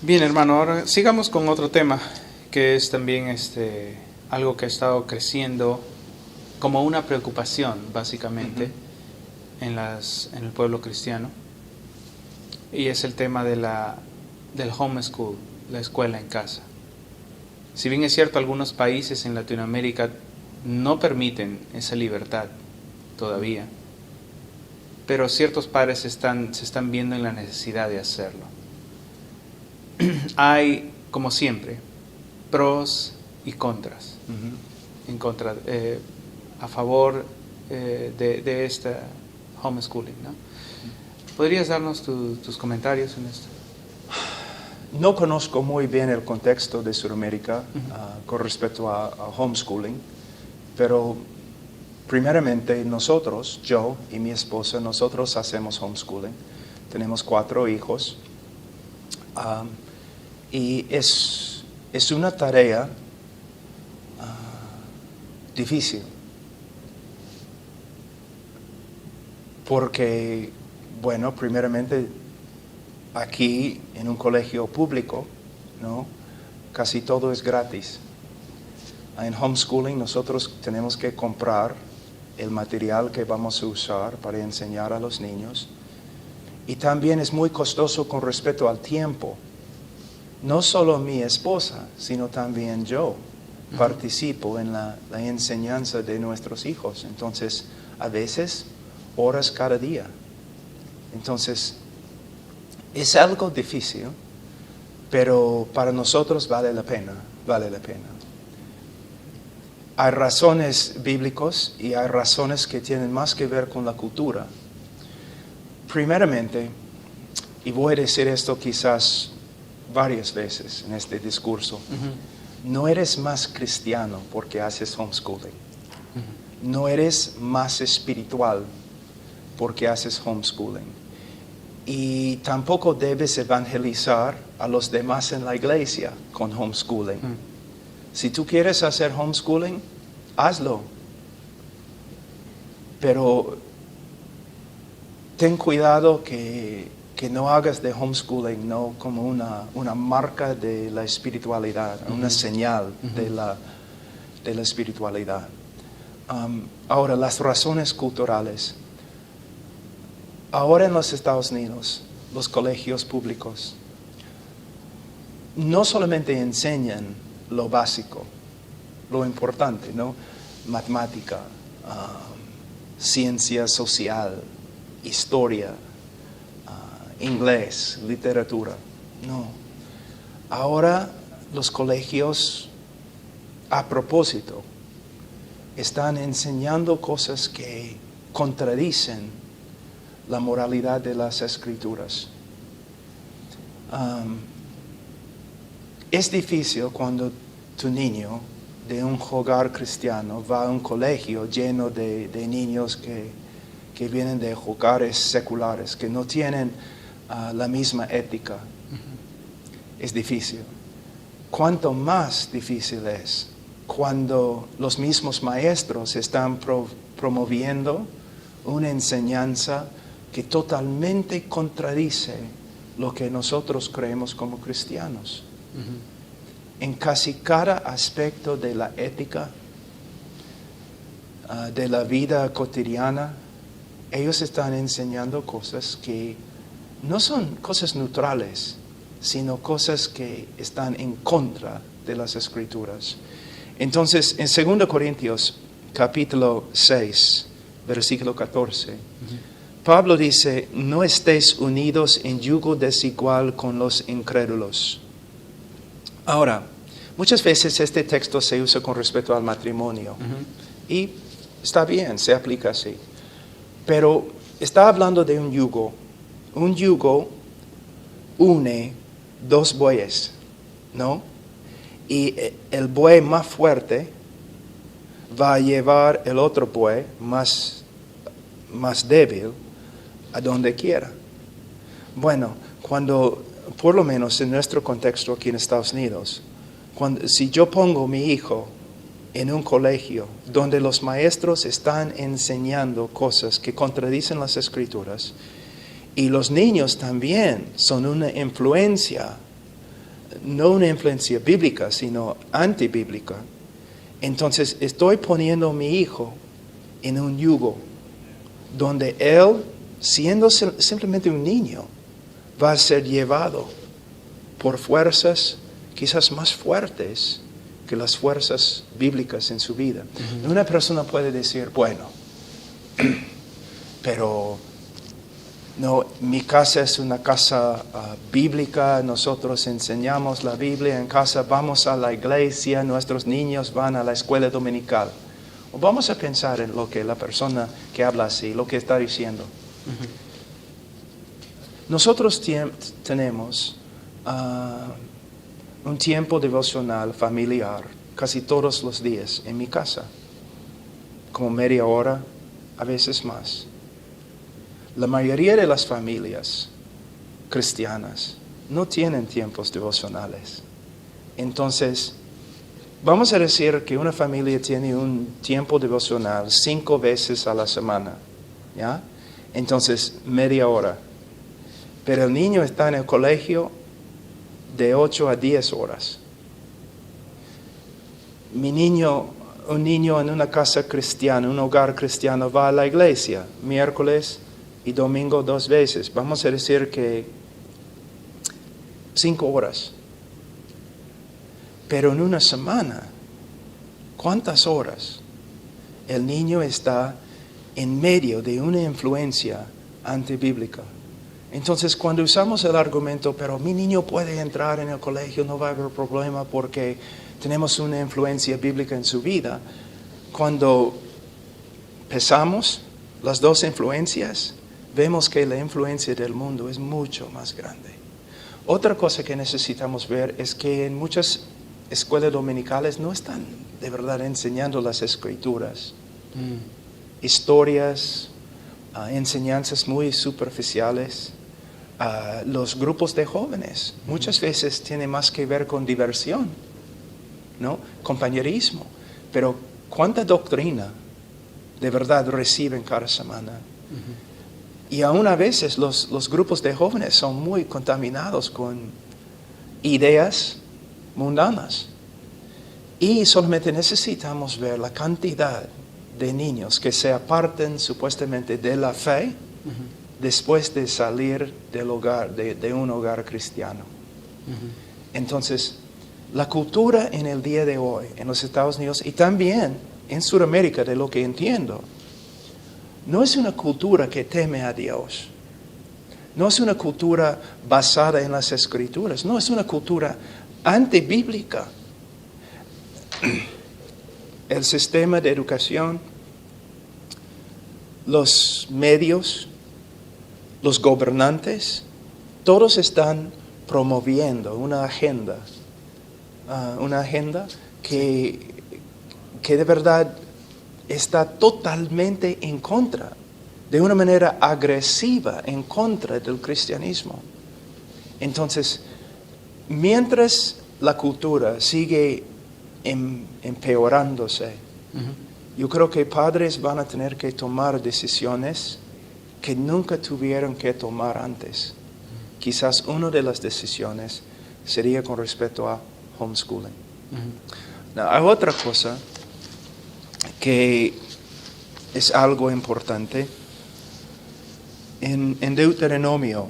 Bien, hermano, ahora sigamos con otro tema que es también algo que ha estado creciendo como una preocupación, básicamente, en el pueblo cristiano, y es el tema del homeschool, la escuela en casa. Si bien es cierto, algunos países en Latinoamérica no permiten esa libertad todavía, pero ciertos padres se están viendo en la necesidad de hacerlo. Hay, como siempre, pros y contras. En contra, a favor de este homeschooling, ¿no? ¿Podrías darnos tus comentarios en esto? No conozco muy bien el contexto de Sudamérica con respecto a homeschooling, pero primeramente nosotros, yo y mi esposa, nosotros hacemos homeschooling. Tenemos 4 hijos y es una tarea difícil porque, bueno, primeramente aquí en un colegio público, ¿no? Casi todo es gratis. En homeschooling nosotros tenemos que comprar el material que vamos a usar para enseñar a los niños. Y también es muy costoso con respecto al tiempo. No solo mi esposa, sino también yo participo en la enseñanza de nuestros hijos. Entonces, a veces, horas cada día. Entonces, es algo difícil, pero para nosotros vale la pena. Hay razones bíblicas y hay razones que tienen más que ver con la cultura. Primeramente, y voy a decir esto quizás varias veces en este discurso, no eres más cristiano porque haces homeschooling. No eres más espiritual porque haces homeschooling. Y tampoco debes evangelizar a los demás en la iglesia con homeschooling. Si tú quieres hacer homeschooling, hazlo. Pero ten cuidado que no hagas de homeschooling no como una marca de la espiritualidad, una señal de la espiritualidad. Ahora, las razones culturales. Ahora en los Estados Unidos, los colegios públicos no solamente enseñan lo básico, lo importante, ¿no? Matemática, ciencia social, historia, inglés, literatura. No. Ahora los colegios, a propósito, están enseñando cosas que contradicen la moralidad de las Escrituras. Es difícil cuando tu niño de un hogar cristiano va a un colegio lleno de niños que vienen de hogares seculares, que no tienen la misma ética. Es difícil. Cuanto más difícil es cuando los mismos maestros están promoviendo una enseñanza que totalmente contradice lo que nosotros creemos como cristianos. En casi cada aspecto de la ética, de la vida cotidiana, ellos están enseñando cosas que no son cosas neutrales, sino cosas que están en contra de las Escrituras. Entonces, en 2 Corintios, capítulo 6, versículo 14, Pablo dice, no estéis unidos en yugo desigual con los incrédulos. Ahora, muchas veces este texto se usa con respecto al matrimonio. Y está bien, se aplica así. Pero está hablando de un yugo. Un yugo une 2 bueyes, ¿no? Y el buey más fuerte va a llevar el otro buey más débil a donde quiera. Bueno, cuando, por lo menos en nuestro contexto aquí en Estados Unidos, si yo pongo a mi hijo en un colegio donde los maestros están enseñando cosas que contradicen las Escrituras y los niños también son una influencia no una influencia bíblica, sino antibíblica, entonces estoy poniendo a mi hijo en un yugo donde él, siendo simplemente un niño, va a ser llevado por fuerzas quizás más fuertes que las fuerzas bíblicas en su vida. Una persona puede decir, bueno, pero no, mi casa es una casa bíblica, nosotros enseñamos la Biblia en casa, vamos a la iglesia, nuestros niños van a la escuela dominical. O vamos a pensar en lo que la persona que habla así, lo que está diciendo. Nosotros tenemos un tiempo devocional familiar casi todos los días en mi casa, como media hora, a veces más. La mayoría de las familias cristianas no tienen tiempos devocionales. Entonces, vamos a decir que una familia tiene un tiempo devocional 5 veces a la semana, ¿ya? Entonces, media hora. Pero el niño está en el colegio de 8 a 10 horas. Un niño en una casa cristiana, un hogar cristiano, va a la iglesia miércoles y domingo 2 veces. Vamos a decir que 5 horas. Pero en una semana, ¿cuántas horas el niño está en medio de una influencia antibíblica? Entonces, cuando usamos el argumento, pero mi niño puede entrar en el colegio, no va a haber problema porque tenemos una influencia bíblica en su vida, cuando pesamos las dos influencias, vemos que la influencia del mundo es mucho más grande. Otra cosa que necesitamos ver es que en muchas escuelas dominicales no están de verdad enseñando las escrituras. Historias, enseñanzas muy superficiales. Los grupos de jóvenes muchas veces tienen más que ver con diversión, ¿no? Compañerismo. Pero ¿cuánta doctrina de verdad reciben cada semana? Y aún a veces los grupos de jóvenes son muy contaminados con ideas mundanas. Y solamente necesitamos ver la cantidad de niños que se aparten supuestamente de la fe después de salir del hogar, de un hogar cristiano. Entonces, la cultura en el día de hoy, en los Estados Unidos y también en Sudamérica, de lo que entiendo, no es una cultura que teme a Dios. No es una cultura basada en las Escrituras. No, es una cultura antibíblica. El sistema de educación, los medios, los gobernantes, todos están promoviendo una agenda que de verdad está totalmente en contra, de una manera agresiva, en contra del cristianismo. Entonces, mientras la cultura sigue empeorándose, yo creo que padres van a tener que tomar decisiones que nunca tuvieron que tomar antes. Quizás una de las decisiones sería con respecto a homeschooling. Hay otra cosa que es algo importante. En Deuteronomio,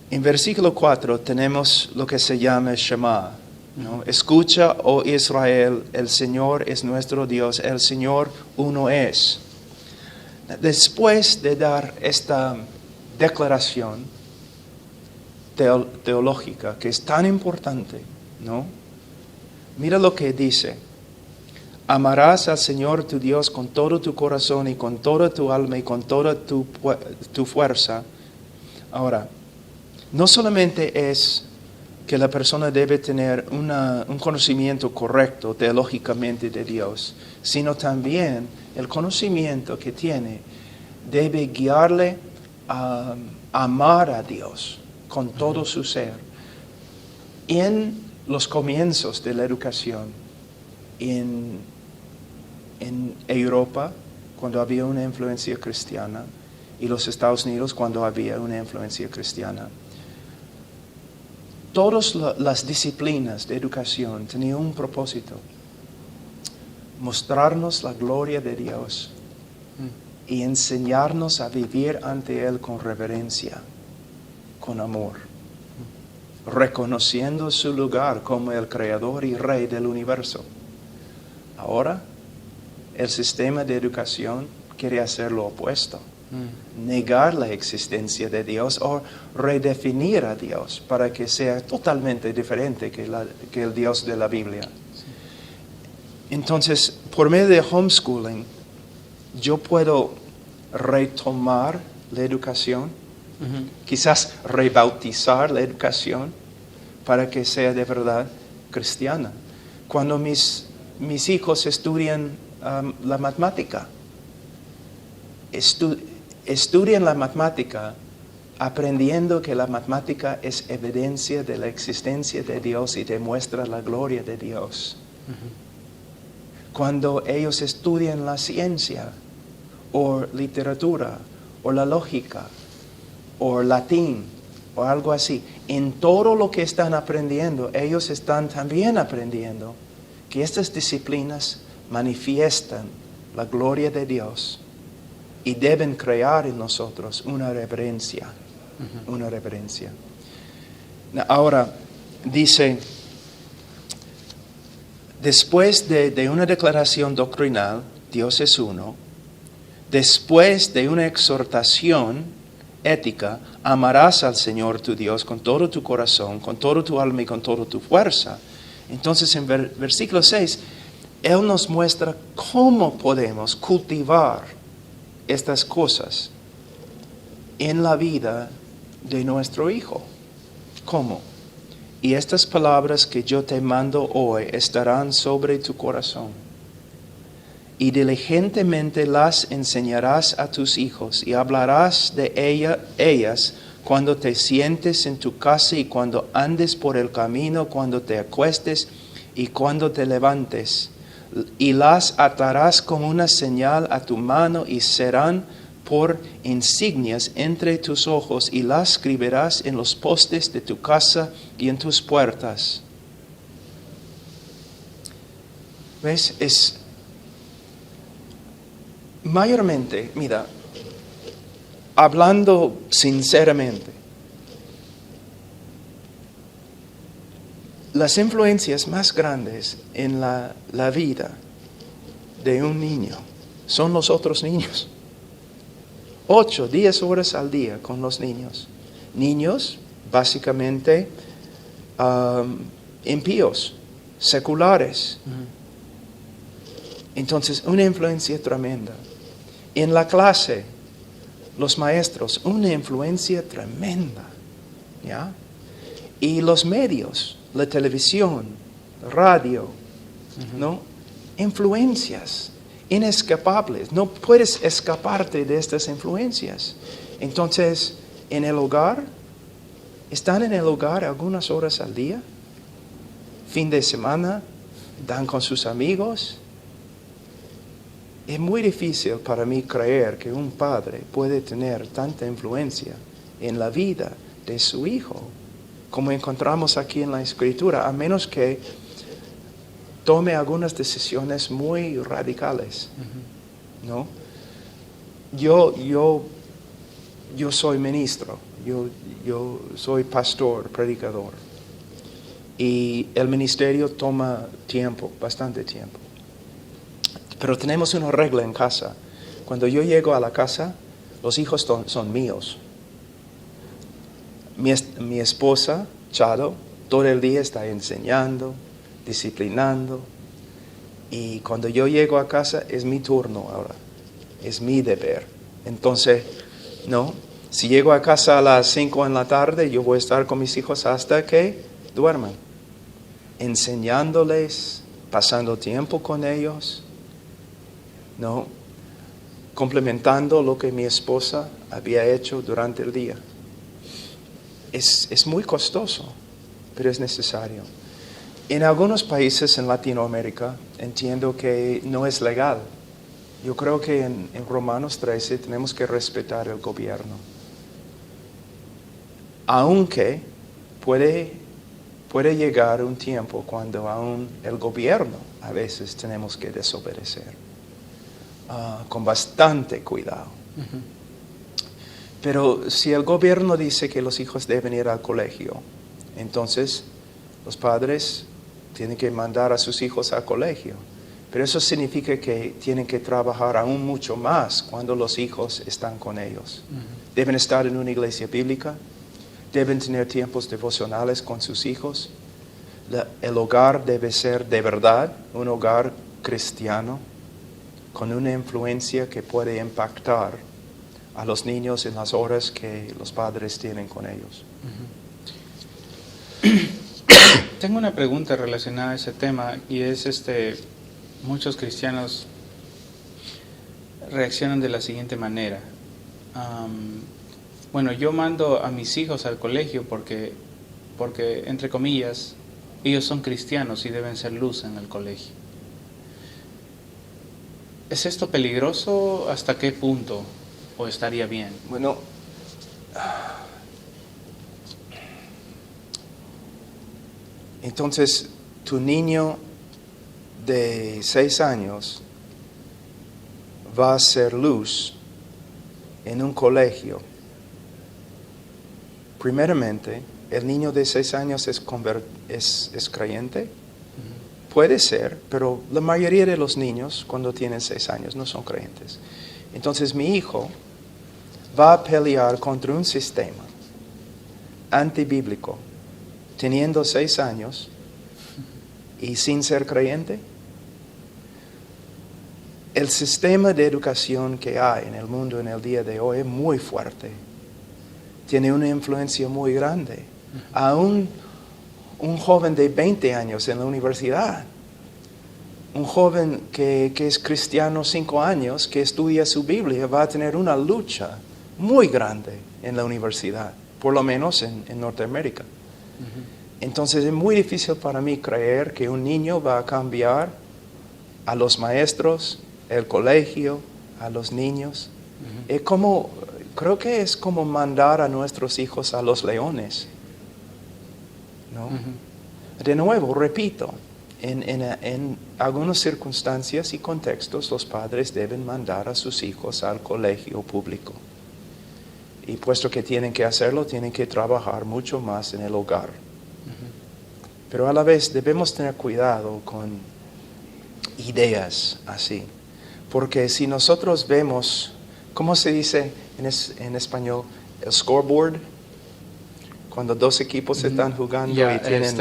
en versículo 4, tenemos lo que se llama Shema, ¿no? Escucha, oh Israel, el Señor es nuestro Dios, el Señor uno es. Después de dar esta declaración teológica que es tan importante, ¿no? Mira lo que dice: amarás al Señor tu Dios con todo tu corazón y con toda tu alma y con toda tu fuerza. Ahora, no solamente es que la persona debe tener un conocimiento correcto teológicamente de Dios, sino también el conocimiento que tiene debe guiarle a amar a Dios con todo su ser. En los comienzos de la educación en Europa, cuando había una influencia cristiana, y los Estados Unidos, cuando había una influencia cristiana, todas las disciplinas de educación tenían un propósito: mostrarnos la gloria de Dios y enseñarnos a vivir ante Él con reverencia, con amor, reconociendo su lugar como el creador y rey del universo. Ahora, el sistema de educación quiere hacer lo opuesto: negar la existencia de Dios o redefinir a Dios para que sea totalmente diferente que el Dios de la Biblia. Entonces, por medio de homeschooling, yo puedo retomar la educación, quizás rebautizar la educación para que sea de verdad cristiana. Cuando mis hijos estudian la matemática, estudian la matemática aprendiendo que la matemática es evidencia de la existencia de Dios y demuestra la gloria de Dios. Cuando ellos estudian la ciencia, o literatura, o la lógica, o latín, o algo así, en todo lo que están aprendiendo, ellos están también aprendiendo que estas disciplinas manifiestan la gloria de Dios y deben crear en nosotros una reverencia. Una reverencia. Ahora, dice, después de una declaración doctrinal, Dios es uno, después de una exhortación ética, amarás al Señor tu Dios con todo tu corazón, con todo tu alma y con toda tu fuerza. Entonces, en versículo 6, Él nos muestra cómo podemos cultivar estas cosas en la vida de nuestro hijo. ¿Cómo? Y estas palabras que yo te mando hoy estarán sobre tu corazón, y diligentemente las enseñarás a tus hijos, y hablarás de ellas cuando te sientes en tu casa y cuando andes por el camino, cuando te acuestes y cuando te levantes. Y las atarás como una señal a tu mano y serán por insignias entre tus ojos, y las escribirás en los postes de tu casa y en tus puertas. ¿Ves? Es mayormente, mira, hablando sinceramente, las influencias más grandes en la vida de un niño son los otros niños. 8, 10 horas al día con los niños. Niños, básicamente, impíos, seculares. Entonces, una influencia tremenda. En la clase, los maestros, una influencia tremenda. ¿Ya? Y los medios, la televisión, la radio, ¿no? Influencias inescapables. No puedes escaparte de estas influencias. Entonces, en el hogar, ¿están en el hogar algunas horas al día? Fin de semana, dan con sus amigos. Es muy difícil para mí creer que un padre puede tener tanta influencia en la vida de su hijo, como encontramos aquí en la Escritura, a menos que tome algunas decisiones muy radicales, ¿no? Yo soy ministro, yo soy pastor, predicador, y el ministerio toma tiempo, bastante tiempo. Pero tenemos una regla en casa. Cuando yo llego a la casa, los hijos son míos. Mi esposa, Chado, todo el día está enseñando, disciplinando. Y cuando yo llego a casa, es mi turno ahora. Es mi deber. Entonces, ¿no? Si llego a casa a las 5 en la tarde, yo voy a estar con mis hijos hasta que duerman. Enseñándoles, pasando tiempo con ellos, ¿no? Complementando lo que mi esposa había hecho durante el día. Es muy costoso, pero es necesario. En algunos países en Latinoamérica entiendo que no es legal. Yo creo que en Romanos 13 tenemos que respetar el gobierno. Aunque puede puede llegar un tiempo cuando aún el gobierno a veces tenemos que desobedecer, con bastante cuidado. Ujú. Pero si el gobierno dice que los hijos deben ir al colegio, entonces los padres tienen que mandar a sus hijos al colegio. Pero eso significa que tienen que trabajar aún mucho más cuando los hijos están con ellos. Ujú. Deben estar en una iglesia bíblica, deben tener tiempos devocionales con sus hijos. El hogar debe ser de verdad un hogar cristiano, con una influencia que puede impactar a los niños en las horas que los padres tienen con ellos. Tengo una pregunta relacionada a ese tema y es muchos cristianos reaccionan de la siguiente manera. Bueno, yo mando a mis hijos al colegio porque entre comillas ellos son cristianos y deben ser luz en el colegio. ¿Es esto peligroso? ¿Hasta qué punto? ¿O estaría bien? Bueno, entonces tu niño de 6 años va a ser luz en un colegio. Primeramente, ¿el niño de 6 años es creyente? Puede ser, pero la mayoría de los niños cuando tienen 6 años no son creyentes. Entonces mi hijo va a pelear contra un sistema antibíblico, teniendo 6 años y sin ser creyente. El sistema de educación que hay en el mundo en el día de hoy es muy fuerte. Tiene una influencia muy grande. Aún un joven de 20 años en la universidad, un joven que es cristiano 5 años, que estudia su Biblia, va a tener una lucha muy grande en la universidad, por lo menos en Norteamérica. Entonces es muy difícil para mí creer que un niño va a cambiar a los maestros, el colegio, a los niños. Es como, creo que es como mandar a nuestros hijos a los leones, ¿no? De nuevo, repito, en algunas circunstancias y contextos los padres deben mandar a sus hijos al colegio público. Y puesto que tienen que hacerlo, tienen que trabajar mucho más en el hogar. Pero a la vez debemos tener cuidado con ideas así. Porque si nosotros vemos, ¿cómo se dice en español? El scoreboard. Cuando 2 equipos están jugando y tienen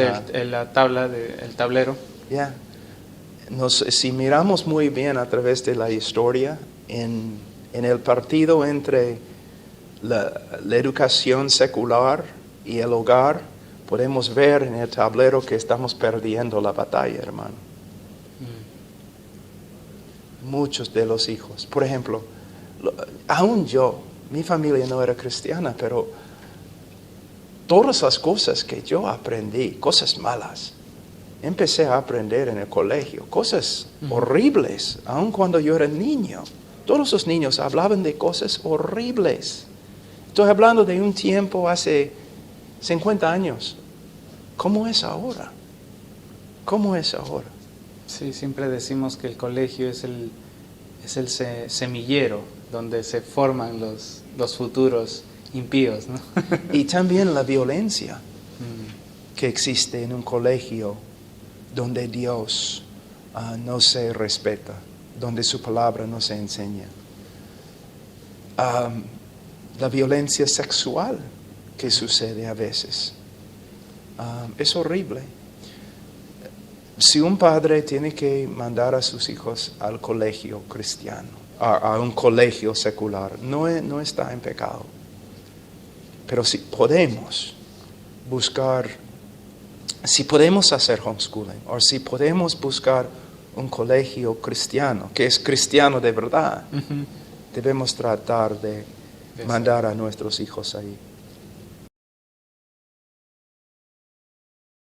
la tabla, el tablero. Si miramos muy bien a través de la historia, en el partido entre la educación secular y el hogar, podemos ver en el tablero que estamos perdiendo la batalla, hermano. Muchos de los hijos. Por ejemplo, aún yo, mi familia no era cristiana, pero todas las cosas que yo aprendí, cosas malas, empecé a aprender en el colegio, cosas horribles, aun cuando yo era niño. Todos los niños hablaban de cosas horribles. Estoy hablando de un tiempo hace 50 años. ¿Cómo es ahora? ¿Cómo es ahora? Sí, siempre decimos que el colegio es el semillero donde se forman los futuros impíos, ¿no? Y también la violencia que existe en un colegio donde Dios no se respeta, donde su palabra no se enseña. La violencia sexual que sucede a veces. Es horrible. Si un padre tiene que mandar a sus hijos al colegio cristiano, a un colegio secular, no está en pecado. Pero si podemos buscar, si podemos hacer homeschooling, o si podemos buscar un colegio cristiano, que es cristiano de verdad, debemos tratar de mandar a nuestros hijos ahí.